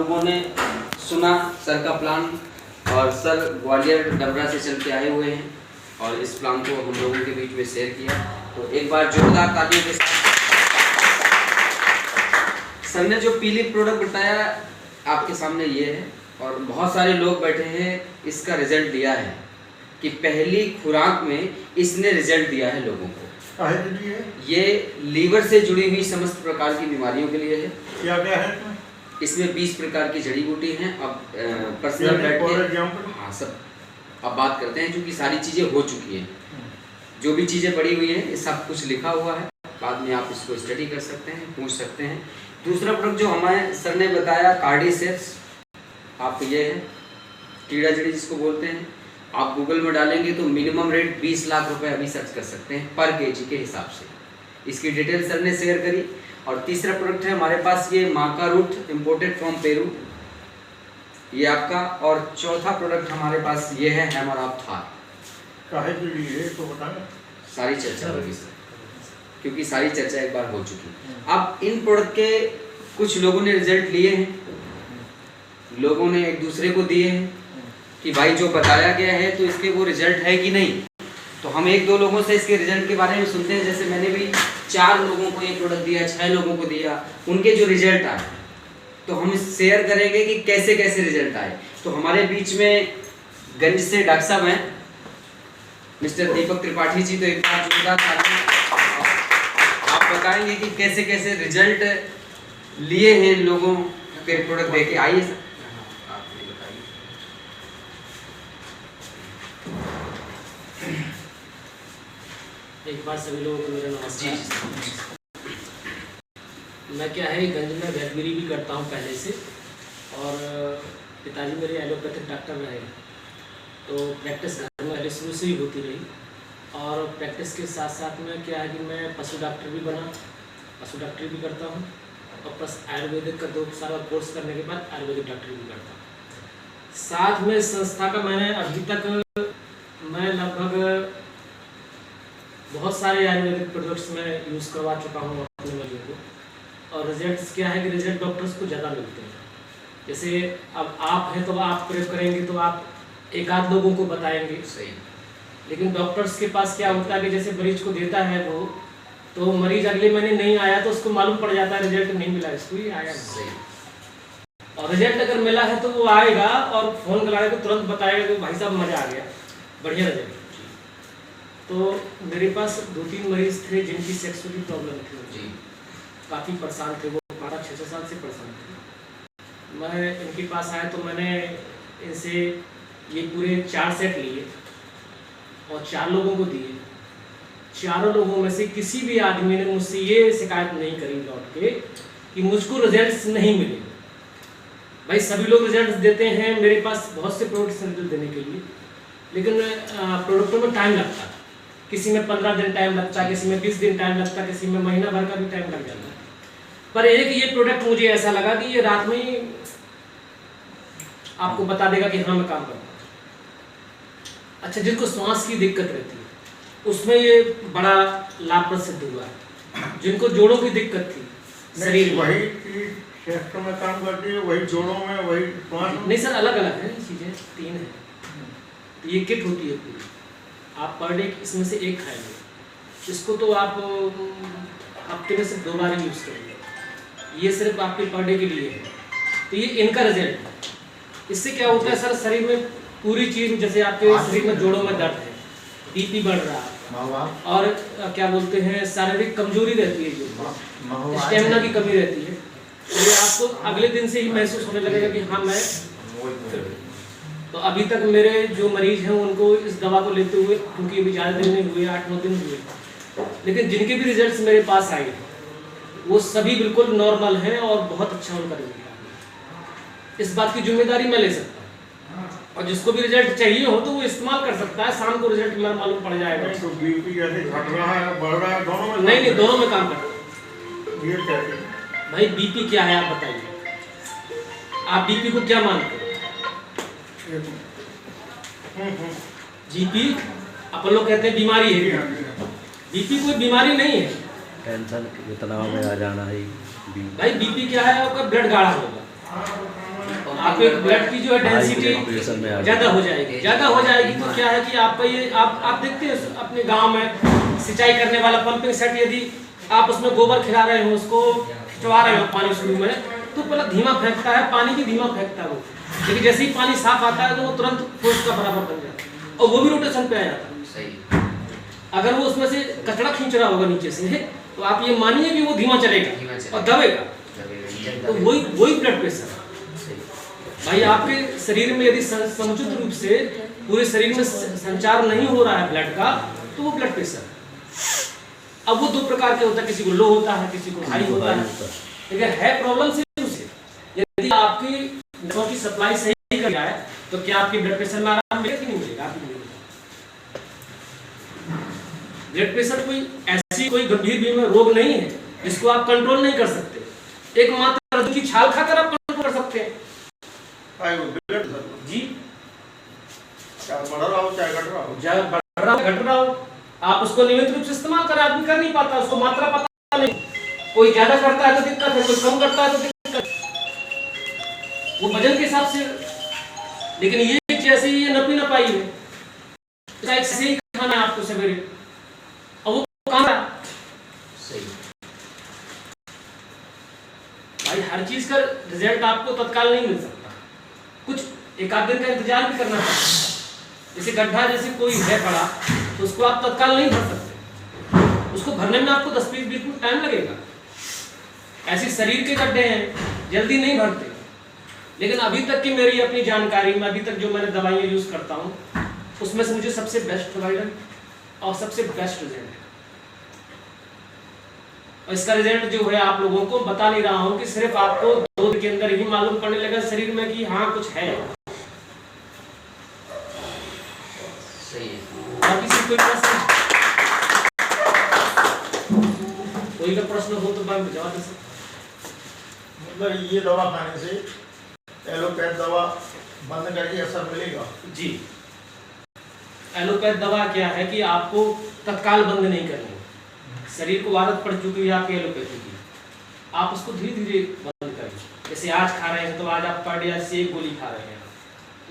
लोगों ने सुना सर का प्लान, और सर ग्वालियर डबरा से चल के आए हुए हैं और इस प्लान को हम लोगों के बीच में शेयर किया। तो एक बार जोरदार तालियों के साथ सर ने जो पीली प्रोडक्ट बताया आपके सामने ये है, और बहुत सारे लोग बैठे हैं इसका रिजल्ट दिया है कि पहली खुराक में इसने रिजल्ट दिया है लोगों को। ये लीवर से जुड़ी हुई समस्त प्रकार की बीमारियों के लिए है। क्या क्या है इसमें 20 प्रकार की जड़ी बूटी हैं। अब पर्सनल बैठ के हाँ सब अब बात करते हैं, क्योंकि सारी चीज़ें हो चुकी हैं, जो भी चीज़ें पड़ी हुई हैं ये सब कुछ लिखा हुआ है, बाद में आप इसको स्टडी कर सकते हैं, पूछ सकते हैं। दूसरा प्रोडक्ट जो हमारे सर ने बताया कार्डिसेप्स, आपको ये है कीड़ा जड़ी जिसको बोलते हैं। आप गूगल में डालेंगे तो मिनिमम रेट 20 लाख रुपए अभी सर्च कर सकते हैं पर केजी के हिसाब से। इसकी डिटेल सर ने शेयर करी। और तीसरा प्रोडक्ट है हमारे पास ये माका रूट इम्पोर्टेड फ्रॉम पेरू, ये आपका। और चौथा प्रोडक्ट हमारे पास ये है हैमर ऑफ थार। काहे के लिए तो बताना, सारी चर्चा होगी सर, क्योंकि सारी चर्चा एक बार हो चुकी। अब इन प्रोडक्ट के कुछ लोगों ने रिजल्ट लिए हैं, लोगों ने एक दूसरे को दिए हैं कि भाई जो बताया गया है तो इसके वो रिजल्ट है कि नहीं। तो हम एक दो लोगों से इसके रिजल्ट के बारे में सुनते हैं। जैसे मैंने भी 4 लोगों को ये प्रोडक्ट दिया, 6 लोगों को दिया, उनके जो रिजल्ट आए तो हम शेयर करेंगे कि कैसे कैसे रिजल्ट आए। तो हमारे बीच में गंज से डॉक्टर साहब हैं मिस्टर दीपक त्रिपाठी जी, तो एक बार जोरदार आप बताएंगे कि कैसे कैसे रिजल्ट लिए हैं लोगों के प्रोडक्ट देके। आइए सर। एक बार सभी लोगों को मेरा नमस्कार। मैं क्या है गंज में वैटगिरी भी करता हूँ पहले से, और पिताजी मेरे एलोपैथिक डॉक्टर रहे, तो प्रैक्टिस घर में पहले शुरू से ही होती रही। और प्रैक्टिस के साथ साथ में क्या है कि मैं पशु डॉक्टर भी बना, पशु डॉक्टरी भी करता हूँ, और प्लस आयुर्वेदिक का 2 साल कोर्स करने के बाद आयुर्वेदिक डॉक्टरी भी करता हूँ। साथ में संस्था का मैंने अभी तक मैं लगभग बहुत सारे आयुर्वेदिक प्रोडक्ट्स में यूज़ करवा चुका हूँ अपने मरीजों को, और रिजल्ट्स क्या है कि रिजल्ट डॉक्टर्स को ज़्यादा मिलते हैं। जैसे अब आप हैं तो आप प्रयोग करेंगे तो आप एक आध लोगों को बताएंगे सही, लेकिन डॉक्टर्स के पास क्या होता है कि जैसे मरीज को देता है वो, तो मरीज अगले महीने नहीं आया तो उसको मालूम पड़ जाता है रिजल्ट नहीं मिला, इसको ही आया सही। और रिजल्ट अगर मिला है तो वो आएगा और फ़ोन लगाएगा तो तुरंत बताएगा कि भाई साहब मज़ा आ गया, बढ़िया रिजल्ट। तो मेरे पास 2-3 मरीज थे जिनकी सेक्सुअली प्रॉब्लम थी जी, काफ़ी परेशान थे वो, 5-6 साल से परेशान थे। मैं इनके पास आया तो मैंने इनसे ये पूरे 4 सेट लिए और 4 लोगों को दिए। 4 लोगों में से किसी भी आदमी ने मुझसे ये शिकायत नहीं करी लौट के कि मुझको रिजल्ट्स नहीं मिले। भाई सभी लोग रिजल्ट्स देते हैं, मेरे पास बहुत से प्रोडक्ट्स रिजल्ट देने के लिए, लेकिन प्रोडक्टों में टाइम लगता है। किसी में 15 दिन टाइम लगता है, किसी में 20 दिन टाइम लगता है, किसी में महीना भर का भी टाइम लग जाता है। पर एक ये प्रोडक्ट मुझे ऐसा लगा कि ये रात में ही आपको बता देगा कि हाँ मैं काम करता हूँ। अच्छा, जिनको श्वास की दिक्कत रहती है उसमें ये बड़ा लाभप्रद सिद्ध हुआ है। जिनको जोड़ों की दिक्कत थी, शरीर वही क्षेत्र में काम करती है, वही जोड़ों में, वही नहीं सर, अलग अलग है चीज़ें, 3 है। तो ये किट होती है पूरी, आप पर डे इसमें से एक खाएंगे, इसको तो आप हफ्ते में सिर्फ 2 बार ही यूज़ करेंगे, ये सिर्फ आपके पर डे के लिए है। तो ये इनका रिजल्ट है। इससे क्या होता है सर, शरीर में पूरी चीज़, जैसे आपके शरीर में जोड़ों में दर्द है, बीपी बढ़ रहा है, और क्या बोलते हैं शारीरिक कमजोरी रहती है, जो स्टेमिना की कमी रहती है, तो ये आपको अगले दिन से ही महसूस होने लगेगा कि हाँ मैं। तो अभी तक मेरे जो मरीज हैं उनको इस दवा को लेते हुए, क्योंकि अभी ज़्यादा दिन नहीं हुए, 8-9 दिन हुए, लेकिन जिनके भी रिजल्ट्स मेरे पास आए वो सभी बिल्कुल नॉर्मल हैं और बहुत अच्छा उनका रिजल्ट है। इस बात की जिम्मेदारी मैं ले सकता हूँ, और जिसको भी रिजल्ट चाहिए हो तो वो इस्तेमाल कर सकता है। शाम को रिजल्ट मेरा मालूम पड़ जाएगा। तो बीपी जैसे घट रहा है, बढ़ रहा है, दोनों में? नहीं, दोनों में काम करता है। ये कैसे? भाई बीपी क्या है आप बताइए, आप बीपी को क्या मानते हैं? जीपी अपन लोग कहते हैं बीमारी है, बीपी कोई बीमारी नहीं है। टेंशन के तनाव में आ जाना है भाई बीपी क्या है, आपका ब्लड गाढ़ा होगा, आपके ब्लड की जो है डेंसिटी ज़्यादा हो जाएगी। ज़्यादा हो जाएगी तो क्या है कि आपका ये आप देखते हैं अपने गांव में सिंचाई करने वाला पंपिंग सेट, यदि आप उसमें गोबर खिला रहे हो, उसको खिंचवा रहे हो पानी शुरू में, तो पहले धीमा फेंकता है, पानी भी धीमा फेंकता है वो, लेकिन जैसे ही पानी साफ आता है तो वो तुरंत फोर्स का बराबर बन जाता है और वो भी रोटेशन पे आ जाता है। सही। अगर वो उसमें से कचरा खींच रहा होगा नीचे से, तो आप ये मानिए कि वो धीमा चलेगा और दबेगा, तो वही ब्लड प्रेशर है। भाई आपके शरीर में यदि समुचित रूप से पूरे शरीर में संचार नहीं हो रहा है ब्लड का, तो वो ब्लड प्रेशर है। अब वो 2 प्रकार के होता है, किसी को लो होता है, किसी को हाई होता है, लेकिन है प्रॉब्लम सिर्फ उसे। यदि आपकी नसों की सप्लाई सही कर रहा है तो क्या आपके ब्लड प्रेशर में आराम मिलेगा कि नहीं मिलेगा? आप नहीं मिलेगा। ब्लड प्रेशर कोई गंभीर बीमारी रोग नहीं है जिसको आप कंट्रोल नहीं कर सकते। एकमात्र रज्जु की छाल खाकर आप कंट्रोल कर सकते हैं जी। चाहे बढ़ रहा हो चाहे घट रहा हो, चाहे बढ़ रहा हो घट रहा हो, आप उसको नियमित रूप से इस्तेमाल करें। आदमी कर नहीं पाता, उसको मात्रा पता नहीं, कोई ज्यादा करता है तो दिक्कत है, कोई कम करता है तो दिक्कत, वो वजन के हिसाब से। लेकिन ये जैसे ये नपी नपाई है, ऐसे ही खाना है आपको सवेरे, और वो काम है सही। भाई हर चीज का रिजल्ट आपको तत्काल नहीं मिल सकता, कुछ एक आध दिन का इंतजार भी करना पड़ता है। जैसे गड्ढा जैसे कोई है बड़ा, तो उसको आप तत्काल नहीं भर सकते, उसको भरने में आपको 10-20 मिनट टाइम लगेगा। ऐसे शरीर के गड्ढे हैं, जल्दी नहीं भरते। लेकिन अभी तक की मेरी अपनी जानकारी में, अभी तक जो मैंने दवाइयाँ यूज करता हूँ, उसमें से मुझे सबसे बेस्ट प्रोवाइडर और सबसे बेस्ट रिजल्ट है। और इसका रिजल्ट जो है आप लोगों को बता नहीं रहा हूँ कि सिर्फ आपको 2 दिन के अंदर ही मालूम पड़ने लगा शरीर में कि हाँ कुछ है। सही है। और किसी कोई प्रश्न, कोई का प्रश्न हो तो मैं जवाब दे सकता। मतलब ये दवा खाने से एलोपैथ दवा बंद करके असर मिलेगा जी। एलोपैथ दवा क्या है कि आपको तत्काल बंद नहीं करनी, शरीर को आदत पड़ चुकी है आपकी एलोपैथी की, आप उसको धीरे धीरे बंद करें। जैसे आज खा रहे हैं तो आज आप पर डे से 1 गोली खा रहे हैं,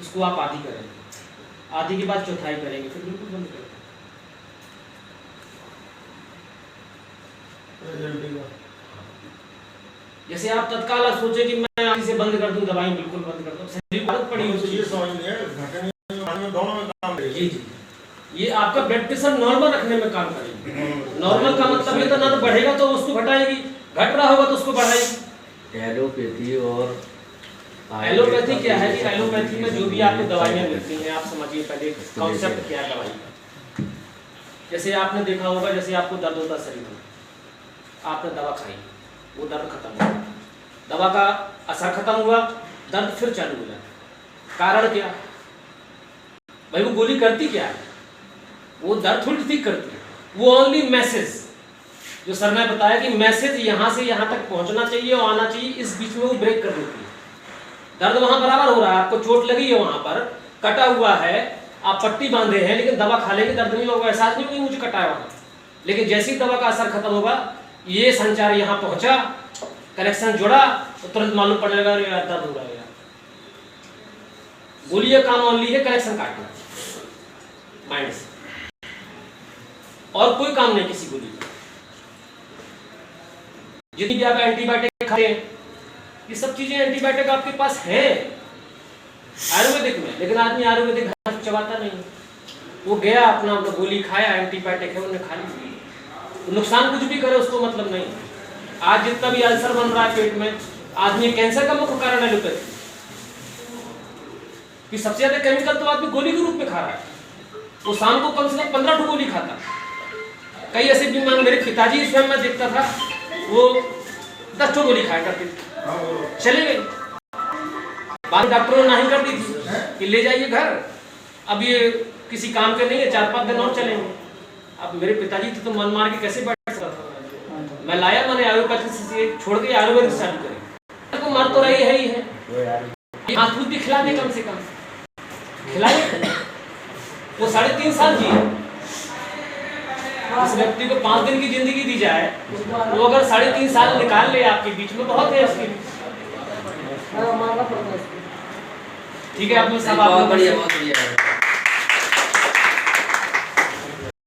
उसको आप आधी करेंगे, आधी के बाद चौथाई करेंगे, फिर बिल्कुल बंद करेंगे। जैसे आप तत्काल आप सोचे कि मैं आधी से बंद कर दूं, दवाई बिल्कुल बंद कर दूं, शरीर को आदत पड़ी ये समझ नहीं है, घटने में दोनों में काम करेगी। जी जी, ये आपका ब्लड प्रेशर नॉर्मल रखने में काम करेगी। नॉर्मल का मतलब ये तो ना तो बढ़ेगा तो उसको घटाएगी, घट रहा होगा तो उसको बढ़ाएगी। एलोपैथी और एलोपैथी क्या है कि एलोपैथी में जो भी आपको दवाइयाँ मिलती हैं, आप समझिए पहले कॉन्सेप्ट क्या है दवाई का। जैसे आपने देखा होगा, जैसे आपको दर्द होता शरीर में, आपने दवा खाई, वो दर्द खत्म हुआ, दवा का असर खत्म हुआ, दर्द फिर चालू हो जाता। कारण क्या? भाई वो गोली करती क्या है? वो दर्द थोड़ी ठीक करती है, वो ओनली मैसेज, जो सर ने बताया कि मैसेज यहाँ से यहाँ तक पहुँचना चाहिए और आना चाहिए, इस बीच में वो ब्रेक कर देती है। दर्द वहाँ बराबर हो रहा है, आपको चोट लगी है, वहाँ पर कटा हुआ है, आप पट्टी बांधे हैं, लेकिन दवा खा लेंगे दर्द नहीं होगा, एहसास नहीं होगा मुझे कटा है वहाँ। लेकिन जैसे ही दवा का असर खत्म होगा, ये संचार यहाँ पहुँचा, कनेक्शन जुड़ा, तो तुरंत मालूम पड़ने लगा यार दर्द हो रहा है। गोली का काम ओनली है कनेक्शन काटना माइंड से, और कोई काम नहीं किसी गोली का। जितनी भी आप एंटीबायोटिक खाते हैं, ये सब चीजें एंटीबायोटिक आपके पास है आयुर्वेदिक में, लेकिन आदमी आयुर्वेदिक घास चबाता नहीं। वो गया अपना गोली खाया, एंटीबायोटिक है उन्हें खा ली, तो नुकसान कुछ भी करे उसको मतलब नहीं। आज जितना भी अल्सर बन रहा है पेट में, आदमी कैंसर का मुख्य कारण एलोपैथी, कि सबसे ज्यादा केमिकल तो आदमी गोली के रूप में खा रहा है। वो शाम को कम से कम 15 गोली खाता। कई ऐसे बीमार, मेरे पिताजी इस समय मैं देखता था, वो 10 गोली खाया करते थे, चले गए। बाद में डॉक्टरों ने नहीं कर दी थी कि ले जाइए घर, अब ये किसी काम के नहीं है, 4-5 दिन और चलेंगे। अब मेरे पिताजी तो मन मार के कैसे बैठ सकता था। मैं लाया, मैंने आयुर्वेदिक से छोड़ के आयुर्वेदिक चालू करी। तो मर तो रही है ही है, हाथ भी खिला दे, कम से कम खिलाए। वो 3.5 साल जिए। इस व्यक्ति को 5 दिन की जिंदगी दी जाए, वो अगर 3.5 साल निकाल ले आपके बीच में, बहुत है उसके। ठीक है, अपने सब आप बहुत लोगों बढ़िया से बहुत बढ़िया है।